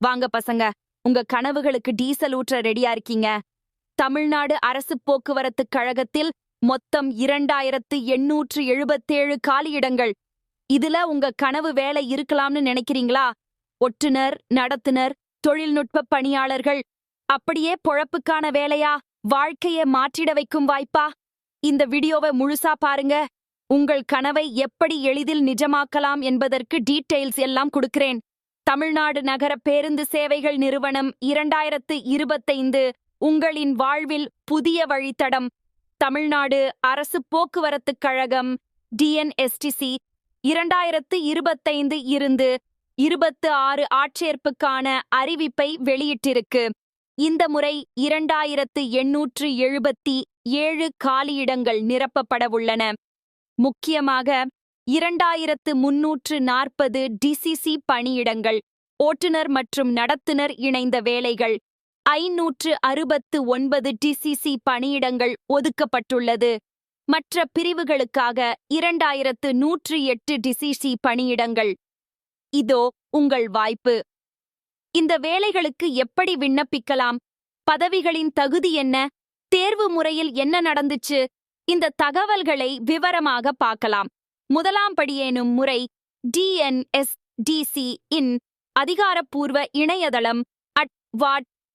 வாங்க பசங்க, உங்க கனவுகளுக்கு டீசல் ஊற்ற ரெடியா இருக்கீங்க? தமிழ்நாடு அரசு போக்குவரத்து கழகத்தில் மொத்தம் 2877 காலியிடங்கள். இதுல உங்க கனவு வேலை இருக்கலாம்னு நினைக்கிறீங்களா? ஒட்டுனர், நடத்துனர், தொழில்நுட்ப பணியாளர்கள், அப்படியே பொழப்புக்கான வேலையா? வாழ்க்கைய மாற்றிட வைக்கும் வாய்ப்பா? இந்த வீடியோவை முழுசா பாருங்க. உங்கள் கனவை எப்படி எளிதில் நிஜமாக்கலாம் என்பதற்கு டீட்டெயில்ஸ் எல்லாம் கொடுக்கிறேன். தமிழ்நாடு நகர பேருந்து சேவைகள் நிறுவனம் 2025 உங்களின் வாழ்வில் புதிய வழித்தடம். தமிழ்நாடு அரசு போக்குவரத்துக் கழகம் டிஎன்எஸ்டிசி 2025 இருந்து 26 ஆட்சேர்ப்புக்கான அறிவிப்பை வெளியிட்டிருக்கு. இந்த முறை 2877 காலியிடங்கள் நிரப்பப்படவுள்ளன. முக்கியமாக 2340 டிசிசி பணியிடங்கள், ஓட்டுநர் மற்றும் நடத்துனர் இணைந்த வேலைகள், 569 டிசிசி பணியிடங்கள் ஒதுக்கப்பட்டுள்ளது. மற்ற பிரிவுகளுக்காக 2108 டிசிசி பணியிடங்கள். இதோ உங்கள் வாய்ப்பு. இந்த வேலைகளுக்கு எப்படி விண்ணப்பிக்கலாம்? பதவிகளின் தகுதி என்ன? தேர்வு முறையில் என்ன நடந்துச்சு? இந்த தகவல்களை விவரமாக பார்க்கலாம். முதலாம் படியேனும் முறை டிஎன்எஸ்டிசி இன் அதிகாரப்பூர்வ இணையதளம்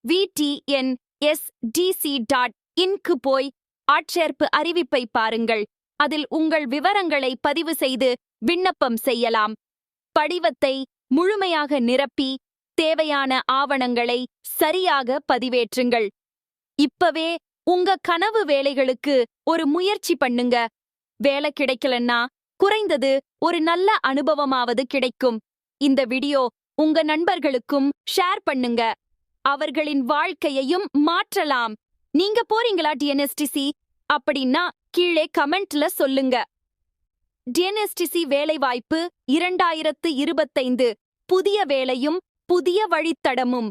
@vtnsdc.in-க்கு போய் ஆட்சேர்ப்பு அறிவிப்பை பாருங்கள். அதில் உங்கள் விவரங்களை பதிவு செய்து விண்ணப்பம் செய்யலாம். படிவத்தை முழுமையாக நிரப்பி தேவையான ஆவணங்களை சரியாக பதிவேற்றுங்கள். இப்பவே உங்க கனவு வேலைகளுக்கு ஒரு முயற்சி பண்ணுங்க. வேலை கிடைக்கலன்னா குறைந்தது ஒரு நல்ல அனுபவமாவது கிடைக்கும். இந்த வீடியோ உங்க நண்பர்களுக்கும் ஷேர் பண்ணுங்க. அவர்களின் வாழ்க்கையையும் மாற்றலாம். நீங்க போறீங்களா டிஎன்எஸ்டிசி? அப்படின்னா கீழே கமெண்ட்ல சொல்லுங்க. டிஎன்எஸ்டிசி வேலைவாய்ப்பு 2025 புதிய வேலையும் புதிய வழித்தடமும்.